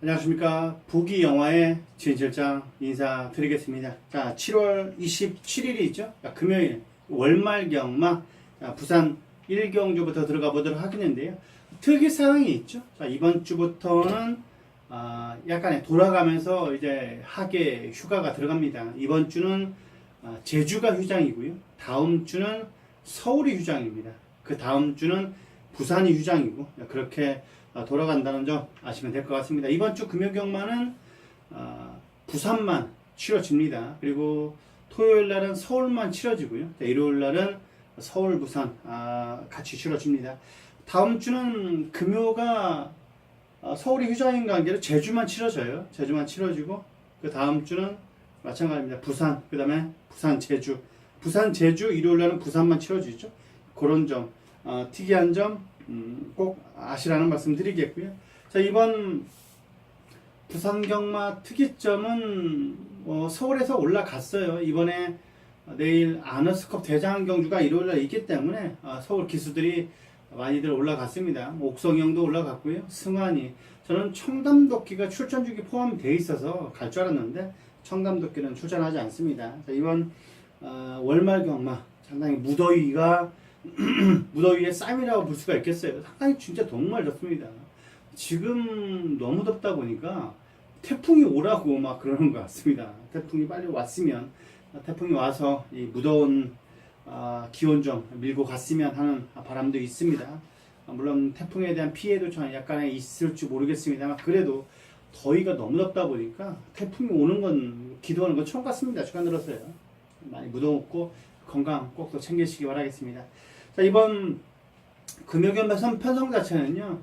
안녕하십니까. 부기영화의 진실장 인사드리겠습니다. 자, 7월 27일이 있죠. 금요일 월말경마 부산 1경주부터 들어가 보도록 하겠는데요. 특이사항이 있죠. 자, 이번 주부터는 약간의 돌아가면서 이제 하계 휴가가 들어갑니다. 이번 주는 제주가 휴장이고요. 다음 주는 서울이 휴장입니다. 그 다음 주는 부산이 휴장이고, 그렇게 돌아간다는 점 아시면 될 것 같습니다. 이번 주 금요경마는 부산만 치러집니다. 그리고 토요일 날은 서울만 치러지고요. 일요일 날은 서울, 부산 같이 치러집니다. 다음 주는 금요가 서울이 휴장인 관계로 제주만 치러져요. 제주만 치러지고, 그 다음 주는 마찬가지입니다. 부산, 그 다음에 부산, 제주. 부산, 제주, 일요일 날은 부산만 치러지죠. 그런 점, 특이한 점 꼭 아시라는 말씀 드리겠고요. 자, 이번 부산경마 특이점은 서울에서 올라갔어요. 이번에 내일 아너스컵 대장 경주가 일요일날 있기 때문에 서울 기수들이 많이들 올라갔습니다. 옥성형도 올라갔고요. 승환이, 저는 청담도끼가 출전주기 포함이 되어 있어서 갈 줄 알았는데 청담도끼는 출전하지 않습니다. 자, 이번 월말경마 상당히 무더위가 무더위의 쌈이라고 볼 수가 있겠어요. 상당히 진짜 정말 덥습니다. 지금 너무 덥다 보니까 태풍이 오라고 막 그러는 것 같습니다. 태풍이 빨리 왔으면, 태풍이 와서 이 무더운 기온 좀 밀고 갔으면 하는 바람도 있습니다. 물론 태풍에 대한 피해도 저는 약간의 있을지 모르겠습니다만, 그래도 더위가 너무 덥다 보니까 태풍이 오는 건, 기도하는 건 처음 같습니다. 시간 들었어요. 많이 무더웠고 건강 꼭 또 챙기시기 바라겠습니다. 자, 이번 금요경마 편성 자체는요,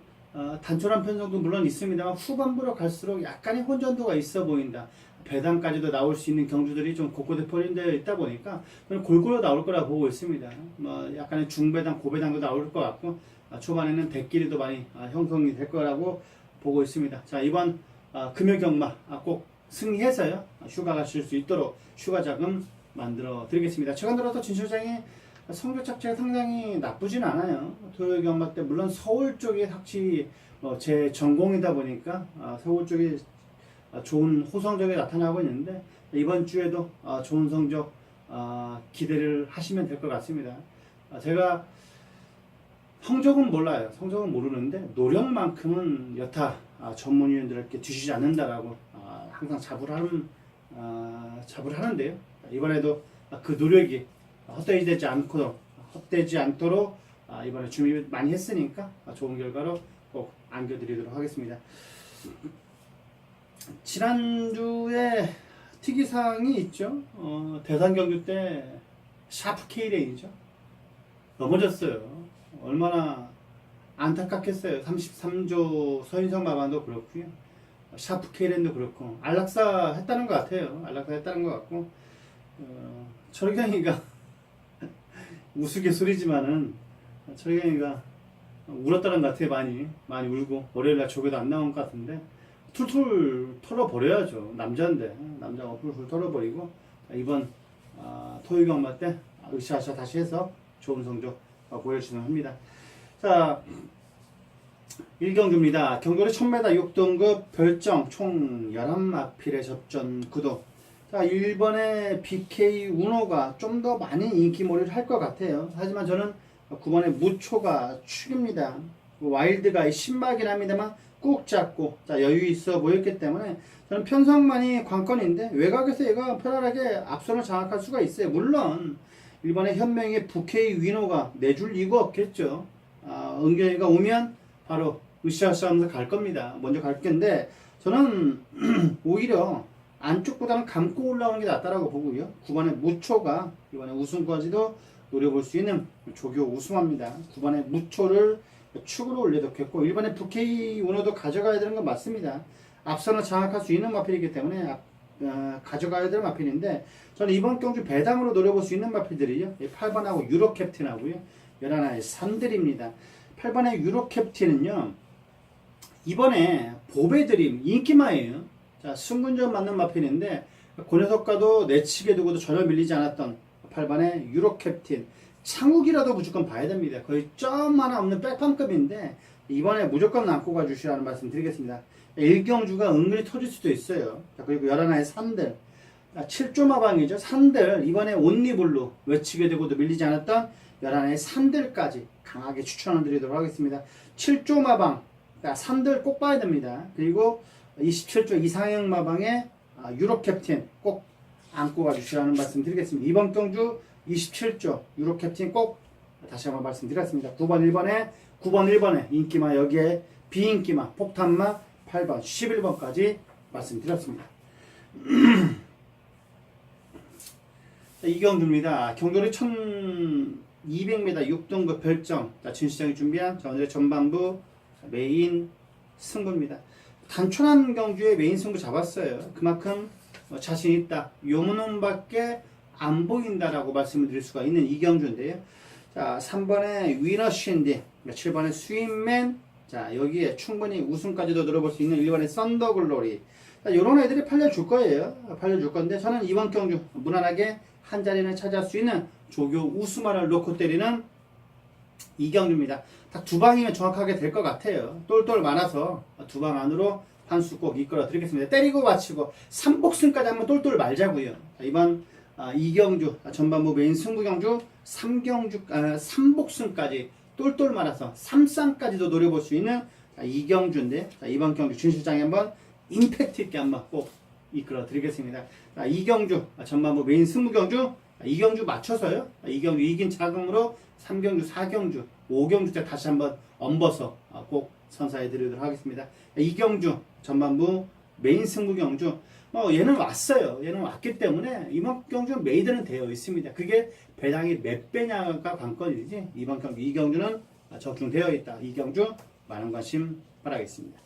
단촐한 편성도 물론 있습니다만 후반부로 갈수록 약간의 혼전도가 있어 보인다. 배당까지도 나올 수 있는 경주들이 좀 곳곳에 포진되어 있다 보니까 골고루 나올 거라 보고 있습니다. 약간의 중배당, 고배당도 나올 것 같고, 초반에는 대끼리도 많이 형성이 될 거라고 보고 있습니다. 자, 이번 금요경마 꼭 승리해서요, 휴가 가실 수 있도록 휴가 자금 만들어 드리겠습니다. 최근 들어서 진실장이 성적 자체가 상당히 나쁘진 않아요. 토요일 경마 때 물론 서울 쪽이 확실히 제 전공이다 보니까 서울 쪽이 좋은 호성적이 나타나고 있는데, 이번 주에도 좋은 성적 기대를 하시면 될 것 같습니다. 제가 성적은 몰라요. 성적은 모르는데 노력만큼은 여타 전문위원들에게 뒤지지 않는다라고 항상 자부를 하는데요. 이번에도 그 노력이 헛되지 않도록 이번에 준비 많이 했으니까 좋은 결과로 꼭 안겨드리도록 하겠습니다. 지난주에 특이사항이 있죠. 대산경주 때 샤프 K레인이죠. 넘어졌어요. 얼마나 안타깝겠어요. 33조 서인성 마반도 그렇고요. 샤프 K레인도 그렇고, 안락사 했다는 것 같아요. 안락사 했다는 것 같고, 철경이가 우스갯소리지만은 철경이가 울었다는 것 같아요. 많이 울고, 월요일날 조교도 안 나온 것 같은데 툴툴 털어버려야죠. 남자인데 남자가 툴툴 털어버리고, 이번 토요경마 때 으쌰으쌰 다시 해서 좋은 성적 보여주시면 합니다. 자, 1경주입니다. 경주리 1000m 6등급 별정 총 11마필의 접전 구도. 자, 1번의 BK 운호가 좀 더 많이 인기몰이를 할 것 같아요. 하지만 저는 9번의 무초가 축입니다. 와일드가 신박이긴 합니다만 꾹 잡고, 자, 여유 있어 보였기 때문에 저는 편성만이 관건인데, 외곽에서 얘가 편안하게 앞선을 장악할 수가 있어요. 물론 1번의 현명의 BK 위노가 내줄 이유가 없겠죠. 은경이가 오면 바로 으쌰으쌰 하면서 갈 겁니다. 먼저 갈 건데, 저는 오히려 안쪽보다는 감고 올라오는 게 낫다라고 보고요. 9번의 무초가 이번에 우승까지도 노려볼 수 있는 조교 우승합니다. 9번의 무초를 축으로 올려뒀겠고, 1번의 BK 운호도 가져가야 되는 건 맞습니다. 앞선을 장악할 수 있는 마필이기 때문에 가져가야 될 마필인데, 저는 이번 경주 배당으로 노려볼 수 있는 마필들이요, 8번하고 유로 캡틴하고요, 11의 산들입니다. 8번의 유로 캡틴은요, 이번에 보배드림 인기마예요. 자, 승군전 맞는 마필인데 그 녀석과도 내치게 두고도 전혀 밀리지 않았던 8번의 유로 캡틴. 창욱이라도 무조건 봐야 됩니다. 거의 점 하나 없는 백판급인데 이번에 무조건 안고 가주시라는 말씀 드리겠습니다. 1경주가 은근히 터질 수도 있어요. 자, 그리고 11하의 산들. 7조 마방이죠. 산들. 이번에 온리블루 외치게 되고도 밀리지 않았던 11하의 산들까지 강하게 추천을 드리도록 하겠습니다. 7조 마방. 산들 꼭 봐야 됩니다. 그리고 27조 이상형 마방에 유럽 캡틴 꼭 안고 가주시라는 말씀 드리겠습니다. 이번 경주 27조 유럽 캡틴 꼭 다시 한번 말씀드렸습니다. 9번 1번에 인기마 여기에 비인기마 폭탄마 8번 11번까지 말씀드렸습니다. 이경주입니다. 경돌이 1200m 6등급 별정. 진시장이 준비한 오늘의 전반부 메인 승부입니다. 단촐한 경주에 메인 승부 잡았어요. 그만큼 자신 있다. 요문밖에 안 보인다라고 말씀을 드릴 수가 있는 이경주인데요. 자, 3번에 위너 쉰디, 7번에 스윗맨, 자, 여기에 충분히 우승까지도 노려볼 수 있는 1번의 썬더글로리. 자, 요런 애들이 팔려줄 거예요. 팔려줄 건데, 저는 이번 경주 무난하게 한 자리는 차지할 수 있는 조교 우수만을 놓고 때리는 이경주입니다. 딱 두 방이면 정확하게 될 것 같아요. 똘똘 많아서 두 방 안으로 한 수 꼭 이끌어 드리겠습니다. 때리고 마치고 3복승까지 한번 똘똘 말자고요. 자, 이번 이경주 전반부 메인 승부 경주 3복승까지 똘똘 말아서 3쌍까지도 노려볼 수 있는 이경주인데, 자, 이번 경주 진실장에 한번 임팩트 있게 한번 꼭 이끌어 드리겠습니다. 자, 이경주 전반부 메인 승부 경주 이경주 맞춰서요. 이경주 이긴 자금으로 3경주, 4경주, 5경주 때 다시 한번 얹어서 꼭 선사해 드리도록 하겠습니다. 이경주 전반부 메인 승부 경주 얘는 왔어요. 얘는 왔기 때문에 이번 경주 메이드는 되어 있습니다. 그게 배당이 몇 배냐가 관건이지. 이번 경주 이경주는 적중되어 있다. 이경주 많은 관심 바라겠습니다.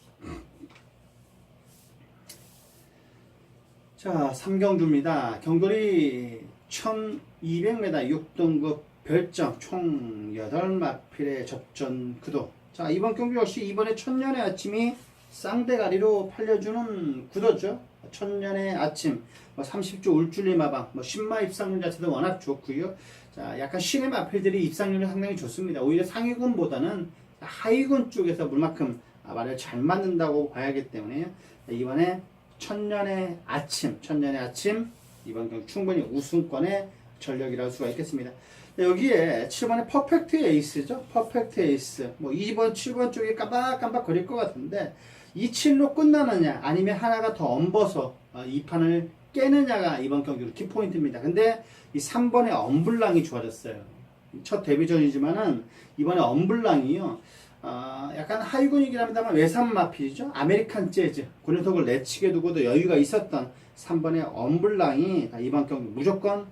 자, 3경주입니다. 경돌이 1200m 6등급 별정 총 8마필의 접전 구도. 자, 이번 경주 역시 이번에 천년의 아침이 쌍대가리로 팔려주는 구도죠. 천년의 아침, 30조 울줄리 마방, 신마 입상률 자체도 워낙 좋고요. 자, 약간 신의 마필들이 입상률이 상당히 좋습니다. 오히려 상위군보다는 하위군 쪽에서 물만큼 말을 잘 맞는다고 봐야 하기 때문에 이번에 천년의 아침 이번 경기 충분히 우승권의 전력이라고 할 수가 있겠습니다. 여기에 7번의 퍼펙트 에이스죠. 퍼펙트 에이스. 2번, 7번 쪽에 깜빡깜빡 거릴 것 같은데, 이 7로 끝나느냐, 아니면 하나가 더 얹어서 이 판을 깨느냐가 이번 경기로 키포인트입니다. 근데 이 3번의 엄블랑이 좋아졌어요. 첫 데뷔전이지만은, 이번에 엄블랑이요. 약간 하위군이긴 합니다만 외산 마필이죠. 아메리칸 재즈. 고려석을 내치게 두고도 여유가 있었던 3번의 엄블랑이 이번 경기 무조건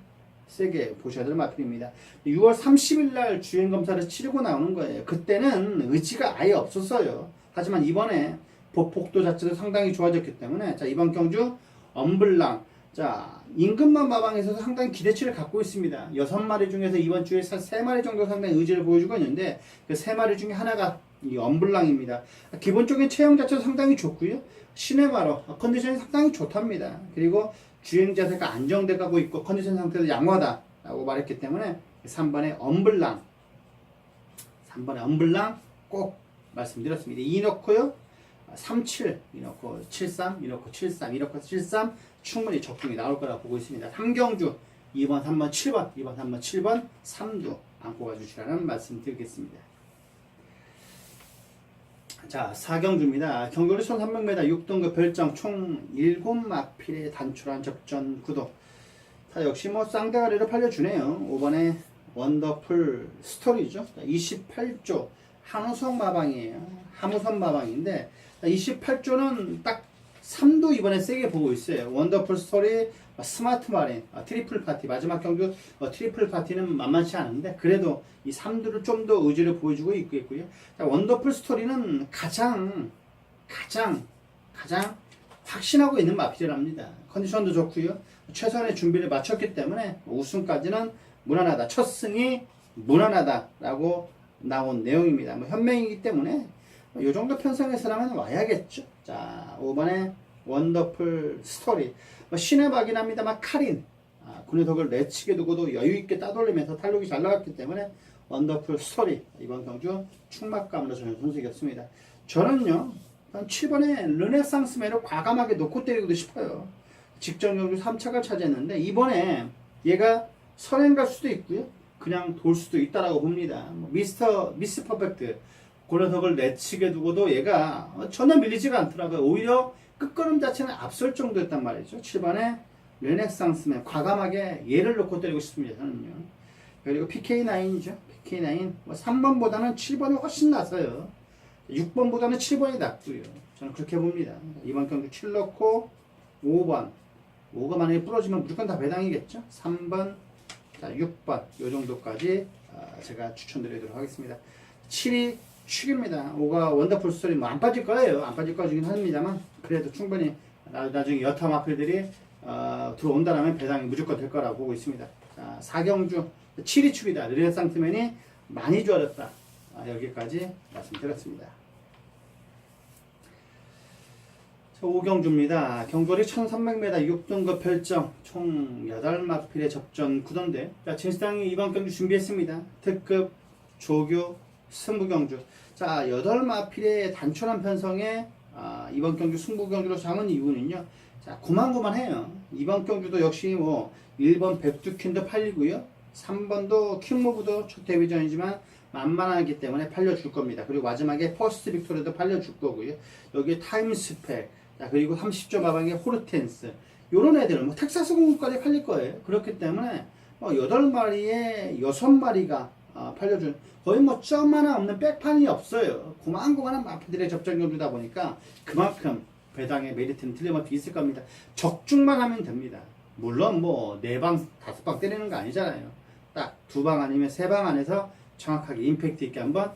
세게 보셔야 될 마필입니다. 6월 30일 날 주행검사를 치르고 나오는 거예요. 그때는 의지가 아예 없었어요. 하지만 이번에 보폭도 자체도 상당히 좋아졌기 때문에, 자, 이번 경주 엄블랑, 자, 임금만 마방에서도 상당히 기대치를 갖고 있습니다. 6마리 중에서 이번 주에 3마리 정도 상당히 의지를 보여주고 있는데, 그 3마리 중에 하나가 이 엄블랑입니다. 기본적인 체형 자체도 상당히 좋고요. 시네마로 컨디션이 상당히 좋답니다. 그리고 주행 자세가 안정돼 가고 있고 컨디션 상태도 양호하다라고 말했기 때문에 3번의 엄블랑 꼭 말씀드렸습니다. 2 넣고요. 37, 이 넣고 73, 이 넣고 73, 이 넣고 73 충분히 적중이 나올 거라고 보고 있습니다. 3경주 2번, 3번, 7번, 2번, 3번, 7번, 3두 안고 가주시라는 말씀 드리겠습니다. 자, 4경주입니다. 경돌이 1300m 6등급 별정 총 7마필의 단촐한 접전 구도. 자, 역시 쌍대가리로 팔려주네요. 5번에 원더풀 스토리죠. 28조 한우성 마방이에요. 함우선 마방인데 28조는 딱 3도 이번에 세게 보고 있어요. 원더풀 스토리, 스마트 마린, 트리플 파티, 마지막 경주 트리플 파티는 만만치 않은데 그래도 이 3두를 좀 더 의지를 보여주고 있고요. 자, 원더풀 스토리는 가장 확신하고 있는 마필이랍니다. 컨디션도 좋고요. 최선의 준비를 마쳤기 때문에 우승까지는 무난하다. 첫 승이 무난하다라고 나온 내용입니다. 현명이기 때문에 이 정도 편성에서라면 와야겠죠. 자, 5번에 원더풀 스토리. 신의 박이긴 합니다만 카린. 군의덕을 내치게 두고도 여유있게 따돌리면서 탄력이 잘 나갔기 때문에 원더풀 스토리. 이번 경주 충막감으로 저는 손색이었습니다. 저는요, 7번에 르네상스맨을 과감하게 놓고 때리고도 싶어요. 직전 경주 3착을 차지했는데 이번에 얘가 선행 갈 수도 있고요, 그냥 돌 수도 있다라고 봅니다. 미스 퍼펙트 고려석을 내치게 두고도 얘가 전혀 밀리지가 않더라고요. 오히려 끝걸음 자체는 앞설 정도였단 말이죠. 7번에 르네상스맨 과감하게 얘를 놓고 때리고 싶습니다. 저는요. 그리고 PK9이죠. PK9 3번보다는 7번이 훨씬 낫어요. 6번보다는 7번이 낫고요. 저는 그렇게 봅니다. 이번 경주 7 넣고 5번 5가 만약에 부러지면 무조건 다 배당이겠죠. 3번, 자 6번 요 정도까지 제가 추천드리도록 하겠습니다. 7이 축입니다. 5가 원더풀 스토리 뭐 안 빠질 거예요. 안 빠질 거긴 합니다만 그래도 충분히 나중에 여타 마필들이 들어온다라면 배당이 무조건 될 거라고 보고 있습니다. 자, 4경주 7이 축이다. 르네상스맨이 많이 좋아졌다. 여기까지 말씀드렸습니다. 5경주입니다. 경거리 1300m 6등급 별정 총 8마필의 접전 구던데, 진수당이 이번 경주 준비했습니다. 특급, 조교, 승부경주. 자, 8마필의 단촐한 편성에 이번 경주 승부경주로 잡은 이유는요, 자, 고만고만해요. 이번 경주도 역시 1번 백두퀸도 팔리고요, 3번도 킹무브도 첫 데뷔전이지만 만만하기 때문에 팔려줄 겁니다. 그리고 마지막에 퍼스트 빅토리도 팔려줄 거고요. 여기에 타임스펙, 그리고 30점 마방의 호르텐스, 요런 애들은 텍사스 공군까지 팔릴 거예요. 그렇기 때문에 8마리에 6마리가 팔려준, 거의 점 하나 없는 백판이 없어요. 고만고만한 마피들의 접전 경주다 보니까 그만큼 배당의 메리트는 틀림없이 있을 겁니다. 적중만 하면 됩니다. 물론 4방, 5방 때리는 거 아니잖아요. 딱 2방 아니면 3방 안에서 정확하게 임팩트 있게 한번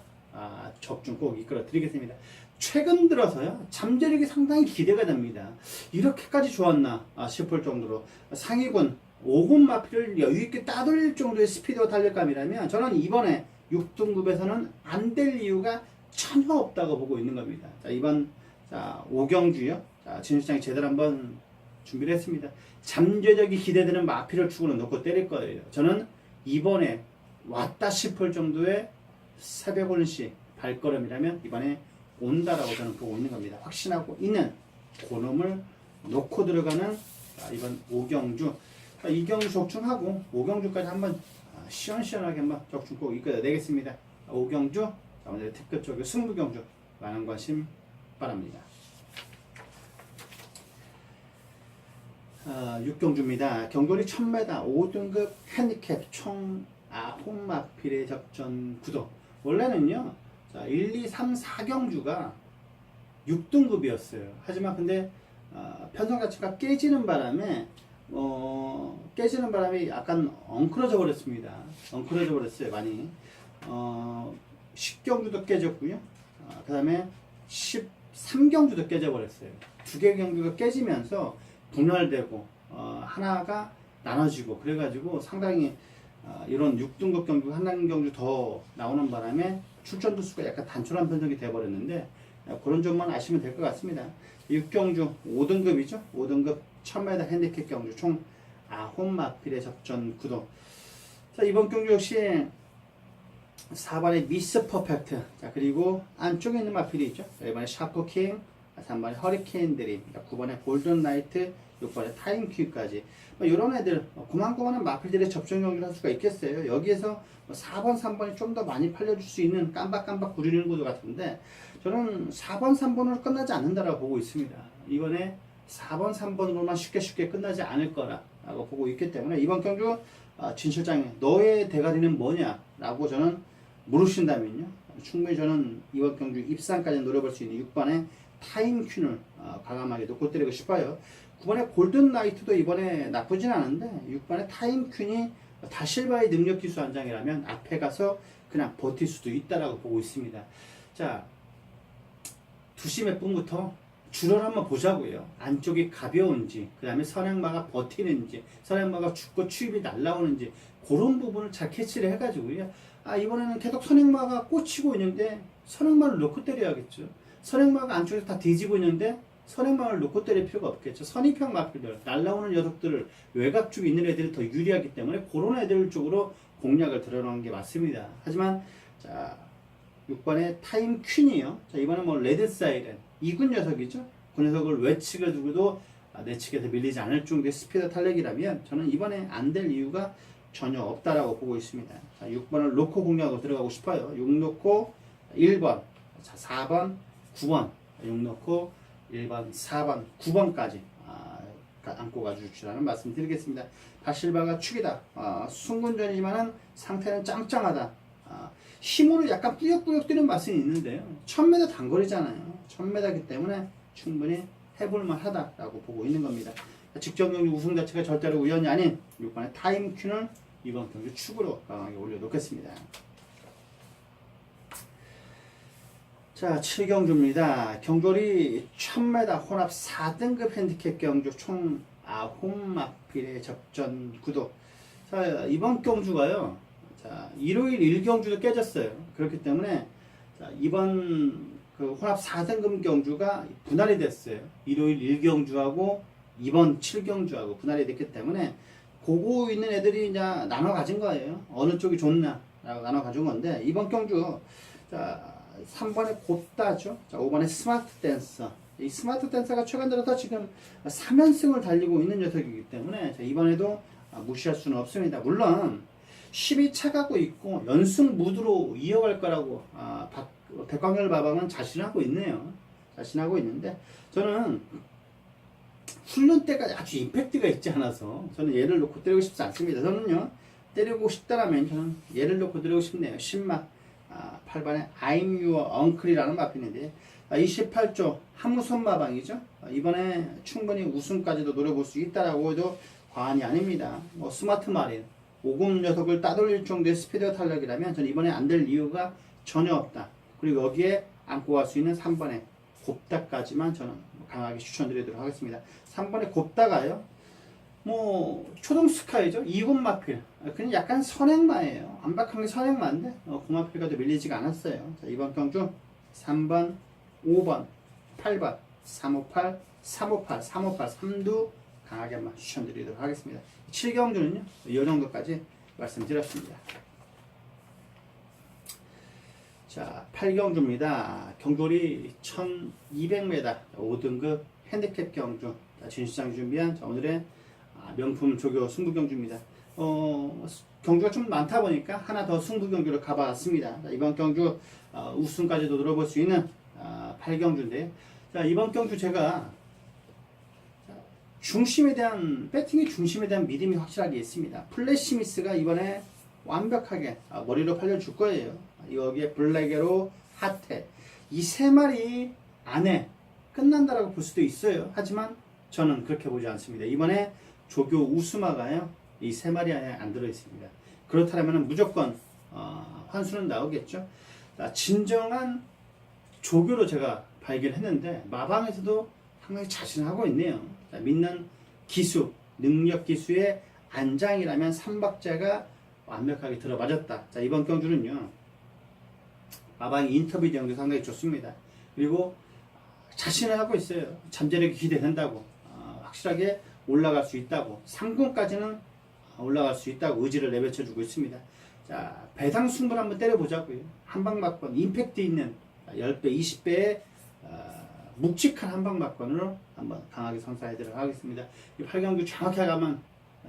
적중 꼭 이끌어 드리겠습니다. 최근 들어서요, 잠재력이 상당히 기대가 됩니다. 이렇게까지 좋았나 싶을 정도로 상위군 5군 마피를 여유있게 따돌릴 정도의 스피드와 달력감이라면 저는 이번에 6등급에서는 안 될 이유가 전혀 없다고 보고 있는 겁니다. 자, 이번 5경주요. 진수장이 제대로 한번 준비를 했습니다. 잠재력이 기대되는 마피를 축으로 놓고 때릴 거예요. 저는 이번에 왔다 싶을 정도의 새벽올시 발걸음이라면 이번에 온다라고 저는 보고 있는 겁니다. 확신하고 있는 그놈을 놓고 들어가는 이번 5경주. 이 경주 적중하고 5경주까지 한번 시원시원하게 한번 적중 꼭 이끌어내겠습니다. 5경주, 오늘 특급 조교 승부경주 많은 관심 바랍니다. 6경주입니다. 경거리 1000m 5등급 핸디캡 총 9마필의 접전 구도. 원래는요, 1, 2, 3, 4경주가 6등급이었어요. 하지만 근데 편성 자체가 깨지는 바람에 약간 엉클어져 버렸습니다. 엉클어져 버렸어요, 많이. 10경주도 깨졌고요. 그 다음에 13경주도 깨져 버렸어요. 2개 경주가 깨지면서 분할되고 하나가 나눠지고 그래가지고 상당히 이런 6등급 경주, 한 경주 더 나오는 바람에 출전 두수가 약간 단촐한 편성이 되어버렸는데, 그런 점만 아시면 될 것 같습니다. 6경주 5등급이죠. 5등급 1000m 핸디캡 경주 총 9마필의 접전 구도. 자, 이번 경주 역시 4번에 미스 퍼펙트, 자, 그리고 안쪽에 있는 마필이 있죠. 이번에 샤프킹, 3번에 허리케인 드림, 9번에 골든 나이트, 6번에 타임 큐까지 이런 애들 고만고만한 마필들의 접전 경기를 할 수가 있겠어요. 여기에서 4번, 3번이 좀 더 많이 팔려줄 수 있는 깜박깜박 구리는 구도 같은데, 저는 4번, 3번으로 끝나지 않는다라고 보고 있습니다. 이번에 4번, 3번으로만 쉽게 끝나지 않을 거라고 보고 있기 때문에 이번 경주 진 실장이 너의 대가리는 뭐냐 라고 저는 물으신다면요, 충분히 저는 이번 경주 입상까지 노려볼 수 있는 6번의 타임 퀸을 과감하게 놓고 때리고 싶어요. 9번의 골든 나이트도 이번에 나쁘진 않은데 6번의 타임 퀸이 다실바의 능력 기수 한 장이라면 앞에 가서 그냥 버틸 수도 있다라고 보고 있습니다. 자, 2시 몇 분부터 줄을 한번 보자고요. 안쪽이 가벼운지, 그 다음에 선행마가 버티는지, 선행마가 죽고 추입이 날라오는지, 그런 부분을 잘 캐치를 해가지고요. 이번에는 계속 선행마가 꽂히고 있는데 선행마를 놓고 때려야겠죠. 선행마가 안쪽에서 다 뒤지고 있는데 선행망을 놓고 때릴 필요가 없겠죠. 선입형 마필들, 날라오는 녀석들을 외곽 쪽에 있는 애들이 더 유리하기 때문에 그런 애들 쪽으로 공략을 들어놓은 게 맞습니다. 하지만 자 6번의 타임 퀸이요. 자 이번에 뭐 레드 사이렌 이군 녀석이죠. 그 녀석을 외측에 두고도 내 측에서 밀리지 않을 정도의 스피드 탄력이라면 저는 이번에 안 될 이유가 전혀 없다라고 보고 있습니다. 자 6번을 놓고 공략으로 들어가고 싶어요. 6 놓고 1번, 자 4번, 9번 6 놓고 1번, 4번, 9번까지 안고 가주시라는 말씀 드리겠습니다. 바실바가 축이다. 순군전이지만은 상태는 짱짱하다. 힘으로 약간 뿌역뿌역 뛰는 맛은 있는데요. 1000m 단거리잖아요. 1000m이기 때문에 충분히 해볼만 하다라고 보고 있는 겁니다. 직전 경기 우승 자체가 절대로 우연이 아닌 6번의 타임 퀸을 이번 경기 축으로 강하게 올려놓겠습니다. 자, 7경주입니다. 경돌이 1000m 혼합 4등급 핸디캡 경주 총 9마필의 접전 구도. 자, 이번 경주가요. 자, 일요일 1경주도 깨졌어요. 그렇기 때문에 자, 이번 그 혼합 4등급 경주가 분할이 됐어요. 일요일 1경주하고 이번 7경주하고 분할이 됐기 때문에 고고 있는 애들이 이제 나눠 가진 거예요. 어느 쪽이 좋나 라고 나눠 가진 건데 이번 경주 자 3번에 곧다죠. 자, 5번에 스마트 댄서. 이 스마트 댄서가 최근 들어서 지금 3연승을 달리고 있는 녀석이기 때문에 자, 이번에도 무시할 수는 없습니다. 물론 10이 차가고 있고 연승 무드로 이어갈 거라고 백광열 마방은 자신하고 있네요. 자신하고 있는데 저는 훈련 때가 아주 임팩트가 있지 않아서 저는 얘를 놓고 때리고 싶지 않습니다. 저는요 때리고 싶다라면 저는 얘를 놓고 때리고 싶네요. 10막 8번에 I'm your uncle이라는 마필인데 28조 함우선 마방이죠. 이번에 충분히 우승까지도 노려볼 수 있다라고 해도 과언이 아닙니다. 뭐 스마트 마린 5금 녀석을 따돌릴 정도의 스피드 탄력이라면 저는 이번에 안 될 이유가 전혀 없다. 그리고 여기에 안고 갈 수 있는 3번에 곱다까지만 저는 강하게 추천드리도록 하겠습니다. 3번에 곱다가요. 뭐 초동 스카이죠. 2군 마필. 그냥 약간 선행마예요. 안박한 게 선행마인데 고마필과도 밀리지가 않았어요. 자, 이번 경주 3번, 5번, 8번, 358, 358, 358, 3두 강하게 한번 추천드리도록 하겠습니다. 7경주는요. 이 정도까지 말씀드렸습니다. 자, 8경주입니다. 경돌이 1200m 5등급 핸디캡 경주. 진시장 준비한 오늘의 명품 조교 승부경주입니다. 경주가 좀 많다 보니까 하나 더 승부경주를 가봤습니다. 이번 경주 우승까지도 노려볼 수 있는 8경주인데 자, 이번 경주 제가 중심에 대한 배팅의 중심에 대한 믿음이 확실하게 있습니다. 플래시미스가 이번에 완벽하게 머리로 팔려줄 거예요. 여기에 블랙에로 하테 이 세 마리 안에 끝난다라고 볼 수도 있어요. 하지만 저는 그렇게 보지 않습니다. 이번에 조교 우스마가요 이 세 마리 안에 안 들어 있습니다. 그렇다면 무조건 환수는 나오겠죠. 진정한 조교로 제가 발견했는데 마방에서도 상당히 자신하고 있네요. 믿는 기수, 능력 기수의 안장이라면 3박자가 완벽하게 들어맞았다. 자, 이번 경주는요 마방의 인터뷰 내용도 상당히 좋습니다. 그리고 자신을 하고 있어요. 잠재력이 기대된다고 확실하게 올라갈 수 있다고 3군까지는 올라갈 수 있다고 의지를 내뱉어주고 있습니다. 자, 배당 승부를 한번 때려보자고요. 한방막권 임팩트 있는 10배, 20배의 묵직한 한방막권으로 한번 강하게 선사해드리도록 하겠습니다. 이 8경주 정확하게 가면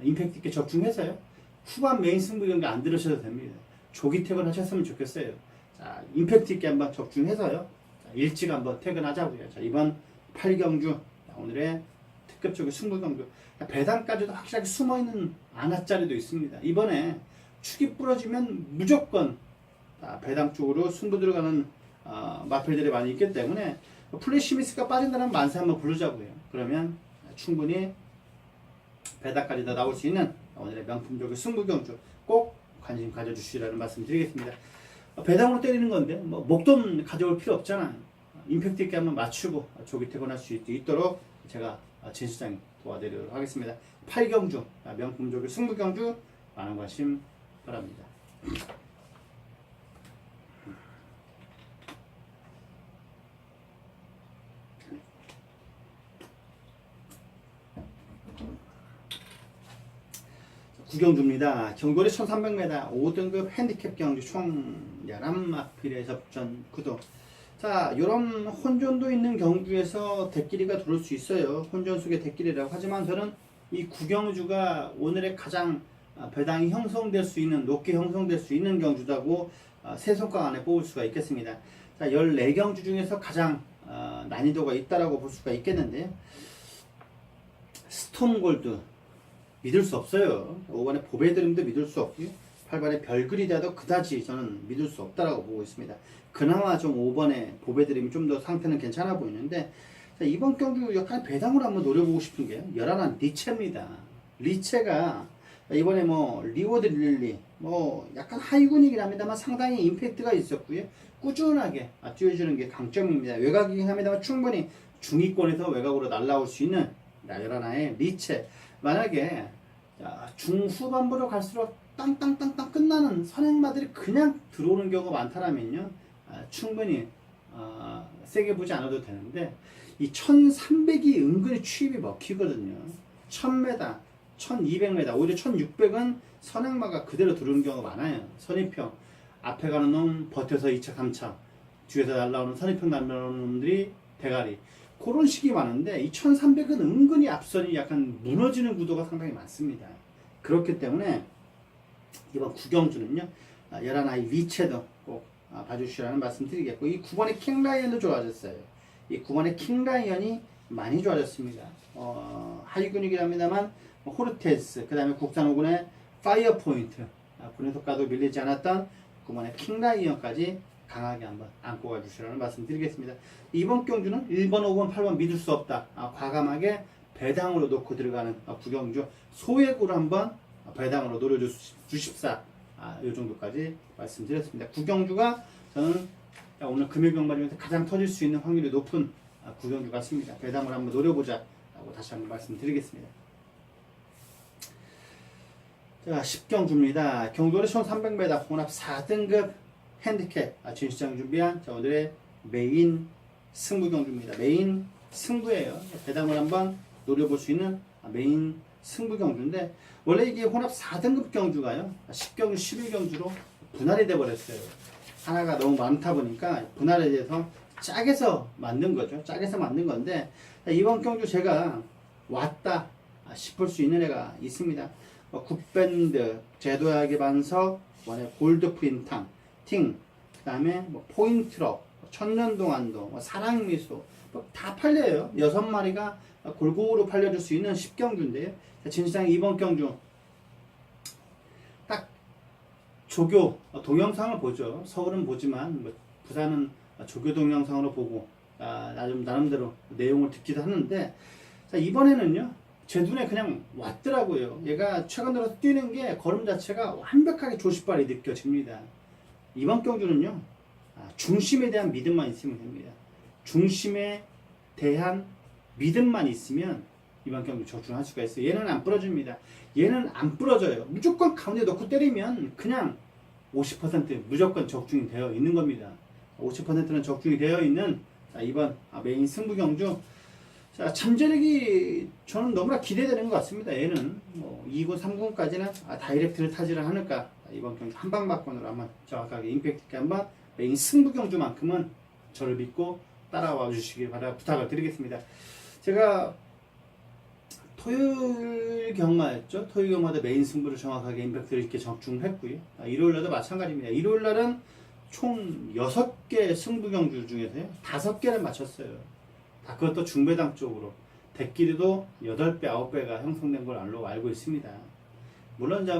임팩트 있게 적중해서요. 후반 메인 승부 경기 안 들으셔도 됩니다. 조기 퇴근하셨으면 좋겠어요. 자, 임팩트 있게 한번 적중해서요. 자, 일찍 한번 퇴근하자고요. 자, 이번 8경주 오늘의 특급적인 승부경주 배당까지도 확실하게 숨어있는 안하짜리도 있습니다. 이번에 축이 부러지면 무조건 배당 쪽으로 승부 들어가는 마필들이 많이 있기 때문에 플래시미스가 빠진다는 만세 한번 부르자고요. 그러면 충분히 배당까지 다 나올 수 있는 오늘의 명품적인 승부경주 꼭 관심 가져주시라는 말씀 드리겠습니다. 배당으로 때리는 건데 뭐 목돈 가져올 필요 없잖아요. 임팩트 있게 한번 맞추고 조기 퇴근할 수 있도록 제가 진시장이 도와드리도록 하겠습니다. 8경주 명품적인 승부경주 많은 관심 바랍니다. 구경주입니다. 경거리 1300m 5등급 핸디캡 경주 총 11마필의 접전 구도. 자, 요런 혼전도 있는 경주에서 대끼리가 들어올 수 있어요. 혼전 속의 대끼리라고 하지만 저는 이 구경주가 오늘의 가장 배당이 형성될 수 있는, 높게 형성될 수 있는 경주다고 세 손가락 안에 뽑을 수가 있겠습니다. 자, 14경주 중에서 가장 난이도가 있다라고 볼 수가 있겠는데요. 스톰골드 믿을 수 없어요. 5번에 보배드림도 믿을 수 없고요. 8번에 별그리다도 그다지 저는 믿을 수 없다라고 보고 있습니다. 그나마 좀 5번에 보배드림이 좀 더 상태는 괜찮아 보이는데, 자, 이번 경주 약간 배당으로 한번 노려보고 싶은 게 11한 리체입니다. 리체가 이번에 뭐 리워드 릴리 뭐 약간 하위군이긴 합니다만 상당히 임팩트가 있었고요. 꾸준하게 뛰어주는 게 강점입니다. 외곽이긴 합니다만 충분히 중위권에서 외곽으로 날아올 수 있는 11하의 리체. 만약에 중후반부로 갈수록 땅땅땅땅 끝나는 선행마들이 그냥 들어오는 경우가 많다면요, 충분히 세게 보지 않아도 되는데, 이 1300이 은근히 취입이 먹히거든요. 1000m, 1200m, 오히려 1600은 선행마가 그대로 들어오는 경우가 많아요. 선입평 앞에 가는 놈 버텨서 2차 3차, 뒤에서 날라오는 선입평 날라오는 놈들이 대가리, 그런 식이 많은데, 이 1300은 은근히 앞선이 약간 무너지는 구도가 상당히 많습니다. 그렇기 때문에 이번 구경주는요, 11아이 리체도 꼭 봐주시라는 말씀 드리겠고, 이 9번의 킹라이언도 좋아졌어요. 이 9번의 킹라이언이 많이 좋아졌습니다. 하위군이긴 합니다만 호르테스, 그 다음에 국산 5군의 파이어 포인트, 군의 속가도 밀리지 않았던 9번의 킹라이언까지 강하게 한번 안고 가주시라는 말씀 드리겠습니다. 이번 경주는 1번, 5번, 8번 믿을 수 없다. 과감하게 배당으로 놓고 들어가는 구경주, 소액으로 한번 배당으로 노려주십사. 이 정도까지 말씀드렸습니다. 구경주가 저는 오늘 금요일 경마 중에서 가장 터질 수 있는 확률이 높은 구경주 같습니다. 배당으로 한번 노려보자 라고 다시 한번 말씀드리겠습니다. 자, 10경주입니다. 경주는 1300m 혼합 4등급 핸디캡 진시장 준비한 오늘의 메인 승부 경주입니다. 메인 승부예요. 배당을 한번 노려볼 수 있는 메인 승부 경주인데, 원래 이게 혼합 4등급 경주가요, 10경주, 11경주로 분할이 돼 버렸어요. 하나가 너무 많다 보니까 분할에 대해서 짝에서 만든 거죠. 짝에서 만든 건데, 이번 경주 제가 왔다 싶을 수 있는 애가 있습니다. 굿밴드, 제도약의 반석, 골드 프린탕, 팅, 그 다음에 포인트럭, 천년동안도, 사랑미소, 다 팔려요. 6마리가 골고루 팔려줄 수 있는 10경주인데요. 진시장 이번 경주 딱 조교 동영상을 보죠. 서울은 보지만 부산은 조교 동영상으로 보고 나름대로 내용을 듣기도 하는데, 자, 이번에는요 제 눈에 그냥 왔더라고요. 얘가 최근 들어서 뛰는 게 걸음 자체가 완벽하게 조시발이 느껴집니다. 이번 경주는요, 중심에 대한 믿음만 있으면 됩니다. 중심에 대한 믿음만 있으면 이번 경주 적중할 수가 있어요. 얘는 안 부러집니다. 얘는 안 부러져요. 무조건 가운데 넣고 때리면 그냥 50% 무조건 적중이 되어 있는 겁니다. 50%는 적중이 되어 있는 이번 메인 승부 경주. 자, 잠재력이 저는 너무나 기대되는 것 같습니다. 얘는 2군, 3군까지는 다이렉트를 타지를 않을까. 이번 경주 한방박건으로 한번 정확하게 임팩트 있게 한번 메인 승부 경주만큼은 저를 믿고 따라와 주시길 바라 부탁을 드리겠습니다. 제가 토요일 경마였죠. 토요일 경마도 메인 승부를 정확하게 임팩트를 있게 적중했고요. 일요일날도 마찬가지입니다. 일요일날은 총 6개 승부 경주 중에서요, 5개를 맞췄어요. 다 그것도 중배당 쪽으로. 대끼리도 8배, 9배가 형성된 걸 알고 있습니다. 물론 이제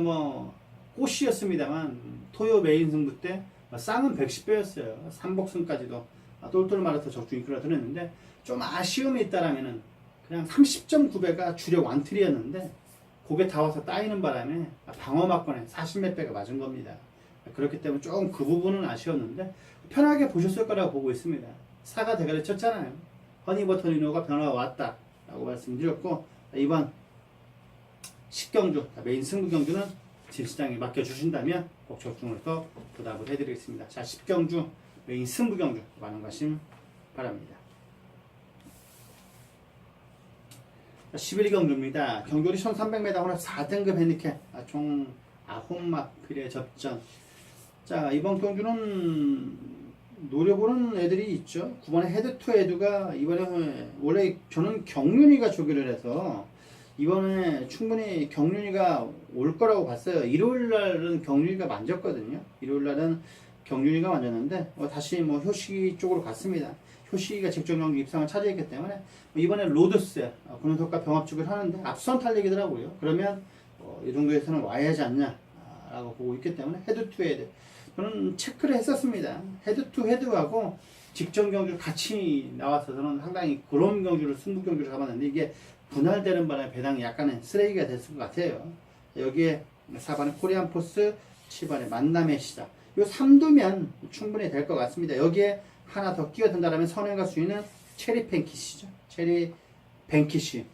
꽃이었습니다만 토요 메인 승부 때 쌍은 110배였어요. 삼복승까지도 똘똘 말아서 적중이 끌어들였는데, 좀 아쉬움이 있다라면은 그냥 30.9배가 주력 완틀이었는데 그게 다 와서 따이는 바람에 방어막건에 40몇 배가 맞은 겁니다. 그렇기 때문에 조금 그 부분은 아쉬웠는데 편하게 보셨을 거라고 보고 있습니다. 사가 대가리 쳤잖아요. 허니버터니노가 변화가 왔다 라고 말씀드렸고, 이번 10경주 메인 승부 경주는 진시장에 맡겨주신다면 꼭 적중을 해서 보답을 해드리겠습니다. 자, 10경주 메인 승부 경주 많은 관심 바랍니다. 11경주입니다. 경주리 1300m 오늘 4등급 핸디캡 총 9마필의 접전. 자, 이번 경주는 노려보는 애들이 있죠. 9번에 헤드 투 헤드가 이번에 원래 저는 경륜이가 조기를 해서 이번에 충분히 경륜이가 올 거라고 봤어요. 일요일 날은 경륜이가 만졌거든요. 일요일 날은 경륜이가 만졌는데 다시 효시 쪽으로 갔습니다. 효시가 직접 경주 입상을 차지했기 때문에 이번에 로드스 군원석과 병합축을 하는데 앞선 탄력이더라고요. 그러면 이 정도에서는 와야 하지 않냐라고 보고 있기 때문에 헤드 투 헤드 저는 체크를 했었습니다. 헤드 투 헤드하고 직전 경주를 같이 나와서 저는 상당히 그런 경주를 승부 경주를 잡았는데 이게 분할되는 바람에 배당이 약간의 쓰레기가 됐을 것 같아요. 여기에 4번에 코리안 포스, 7번에 만남의 시작. 요 3두면 충분히 될 것 같습니다. 여기에 하나 더 끼어든다면 선행과 수위는 체리 뱅키시죠. 체리 뱅키시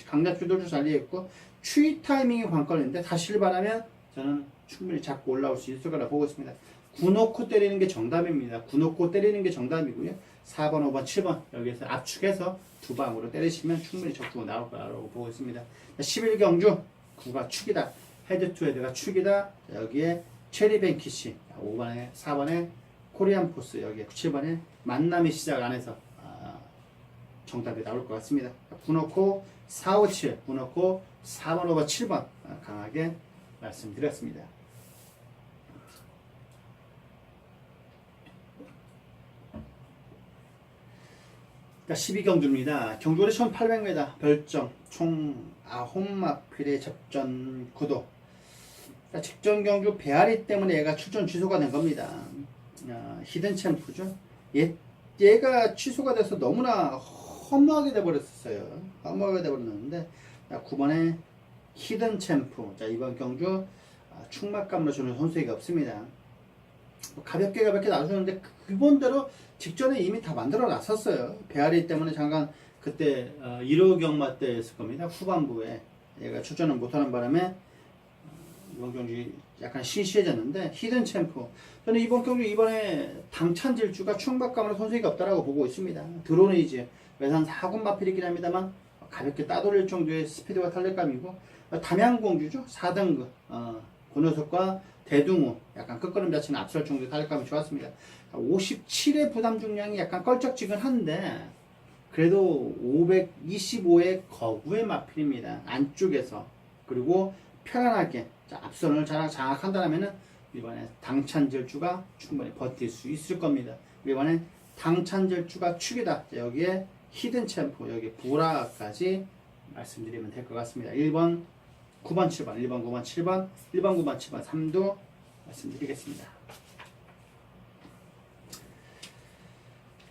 강자주도를 달리했고 추위 타이밍이 관건인데 다시를 바라면 저는 충분히 잡고 올라올 수 있을 거라 보고 있습니다. 9놓고 때리는 게 정답입니다. 9놓고 때리는 게 정답이고요. 4번, 5번, 7번 여기에서 압축해서 두 방으로 때리시면 충분히 적중으로 나올 거라고 보고 있습니다. 11경주 9가 축이다. 헤드 투 헤드가 축이다. 여기에 체리 뱅키시 5번에 4번에 코리안 포스 여기에 7번에 만남의 시작 안에서 정답이 나올 것 같습니다. 9놓고 4, 5, 7 9놓고 4번, 5번, 7번 강하게 말씀드렸습니다. 자, 12경주입니다. 경주거리 1800m 별정 총 9마필의 접전 구도. 직전 경주 배앓이 때문에 얘가 출전 취소가 된 겁니다. 히든 챔프죠. 얘가 취소가 돼서 너무나 허무하게 돼버렸어요. 허무하게 돼버렸는데 9번에 히든 챔프. 자, 이번 경주 충막감으로 주는 선수가 없습니다. 가볍게 놔주는데 기본대로 직전에 이미 다 만들어 놨었어요. 배앓이 때문에 잠깐 그때 1호 경마 때였을 겁니다. 후반부에 얘가 출전을 못하는 바람에 이번 경주 약간 시시해졌는데 히든 챔프. 저는 이번 경주 이번에 당찬 질주가 충박감으로 손색이 없다라고 보고 있습니다. 드론에이지 외산 4군 마필이긴 합니다만 가볍게 따돌릴 정도의 스피드와 탄력감이고 담양공주죠. 4등급 권효석과 대둥우 약간 끝걸음 자체는 앞설 정도의 탄력감이 좋았습니다. 57의 부담 중량이 약간 껄쩍지근한데 그래도 525의 거구의 마필입니다. 안쪽에서 그리고 편안하게 앞선을 장악한다면 이번에 당찬절주가 충분히 버틸 수 있을 겁니다. 이번에 당찬절주가 축이다. 여기에 히든 챔프 여기 보라까지 말씀드리면 될 것 같습니다. 1번 9번 7번 1번 9번 7번 1번 9번 7번 3도 말씀드리겠습니다.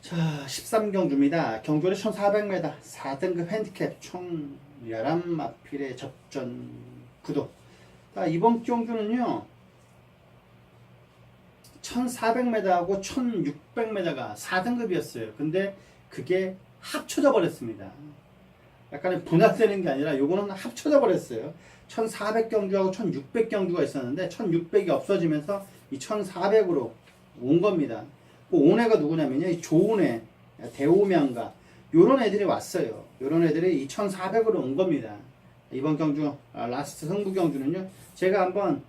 자, 13경주입니다. 경주거리 1400m 4등급 핸디캡 총 11마필의 접전 구도. 이번 경주는요 1400m하고 1600m가 4등급이었어요. 근데 그게 합쳐져 버렸습니다. 약간의 분할되는 게 아니라 요거는 합쳐져 버렸어요. 1400경주하고 1600경주가 있었는데 1600이 없어지면서 이 1400으로 온 겁니다. 온 애가 누구냐면요 이 좋은 애 대오명가 요런 애들이 왔어요. 요런 애들이 2400으로 온 겁니다. 이번 경주 라스트 승부 경주는요 제가 한번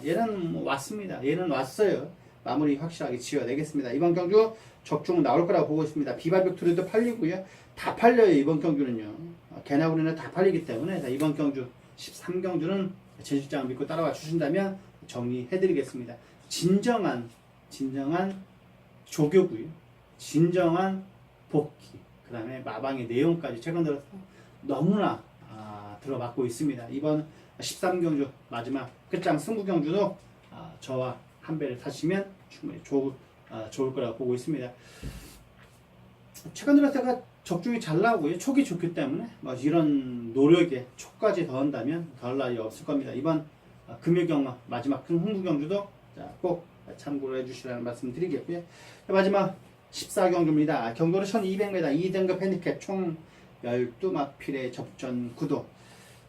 얘는 왔습니다. 얘는 왔어요. 마무리 확실하게 지어내겠습니다. 이번 경주 적중 나올 거라고 보고 있습니다. 비발백투리도 팔리고요. 다 팔려요. 이번 경주는요. 개나구리는 다 팔리기 때문에 이번 경주 13경주는 제 실장을 믿고 따라와 주신다면 정리해드리겠습니다. 진정한 조교고요. 진정한 복귀. 그 다음에 마방의 내용까지 최근 들어서 너무나 들어맞고 있습니다. 이번 13경주 마지막 끝장 승부경주도 저와 한 배를 타시면 충분히 좋을 거라고 보고 있습니다. 최근 들어서가 적중이 잘 나오고요. 촉이 좋기 때문에 이런 노력에 촉까지 더한다면 더할 날이 없을 겁니다. 이번 금요경마 마지막 흥부경주도 꼭 참고를 해주시라는 말씀 드리겠고요. 마지막 14경주입니다. 경주거리 1200m 2등급 핸디캡 총 12마필의 접전 구도.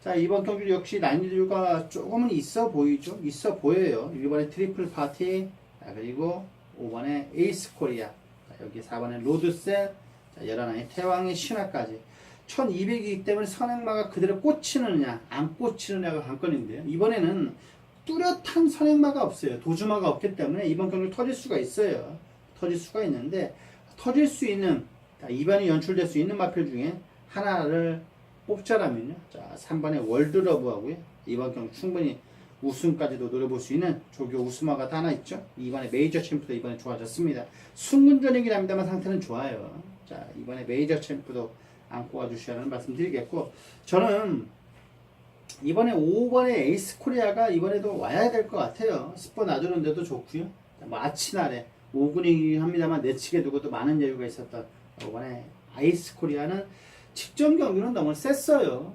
자, 이번 경주 역시 난이도가 조금은 있어 보이죠? 있어 보여요. 1번에 트리플 파티, 그리고 5번에 에이스 코리아, 여기 4번에 로드셀, 11번에 태왕의 신화까지. 1200이기 때문에 선행마가 그대로 꽂히느냐 안 꽂히느냐가 관건인데요. 이번에는 뚜렷한 선행마가 없어요. 도주마가 없기 때문에 이번 경기 터질 수가 있어요. 터질 수가 있는데 터질 수 있는 이번에 연출될 수 있는 마필 중에 하나를 뽑자라면요. 자, 3번의 월드러브 하고요. 이번 경기 충분히 우승까지도 노려볼 수 있는 조교 우스마가 하나 있죠. 이번에 메이저 챔프도 이번에 좋아졌습니다. 순군전이긴 합니다만 상태는 좋아요. 자, 이번에 메이저 챔프도 안고 와주시라는 말씀 드리겠고, 저는 이번에 5번의 에이스 코리아가 이번에도 와야 될 것 같아요. 스포 놔두는데도 좋고요. 뭐 아치날에 5군이긴 합니다만 내치게 두고도 많은 여유가 있었던 이번에 에이스 코리아는 직전 경기는 너무 셌어요.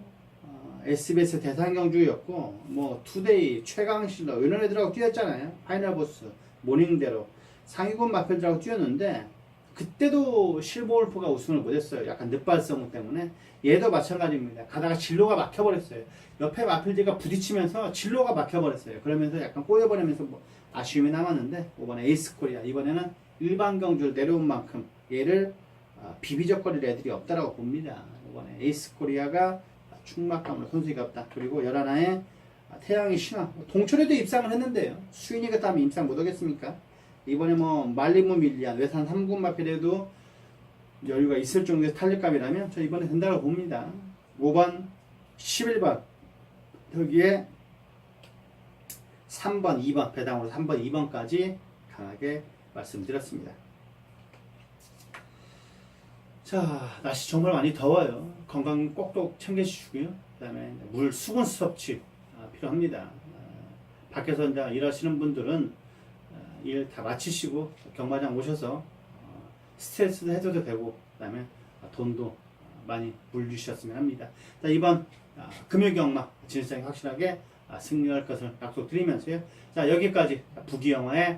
SBS 대상경주였고 뭐 투데이, 최강실러 이런 애들하고 뛰었잖아요. 파이널보스, 모닝대로 상위권 마필들하고 뛰었는데 그때도 실버울프가 우승을 못했어요. 약간 늦발성 때문에. 얘도 마찬가지입니다. 가다가 진로가 막혀버렸어요. 옆에 마필들과 부딪히면서 진로가 막혀버렸어요. 그러면서 약간 꼬여버리면서 뭐 아쉬움이 남았는데 이번에 에이스 코리아 이번에는 일반 경주를 내려온 만큼 얘를 비비적거릴 애들이 없다라고 봅니다. 이번에 에이스 코리아가 충막감으로 손색이 없다. 그리고 11화에 태양의 신화 동철에도 입상을 했는데요. 수인이가 다음에 입상 못하겠습니까? 이번에 뭐 말리무 밀리안 외산 3군 마필에도 여유가 있을 정도의 탄력감이라면 저 이번에 된다고 봅니다. 5번, 11번 여기에 3번, 2번 배당으로 3번, 2번까지 강하게 말씀드렸습니다. 자, 날씨 정말 많이 더워요. 건강 꼭꼭 챙겨주시고요. 그 다음에 물, 수분 섭취 필요합니다. 밖에서 이제 일하시는 분들은 일 다 마치시고 경마장 오셔서 스트레스도 해소도 되고 그 다음에 돈도 많이 물주셨으면 합니다. 자, 이번 금요 경마 진실성이 확실하게 승리할 것을 약속드리면서요. 자, 여기까지 부기영화의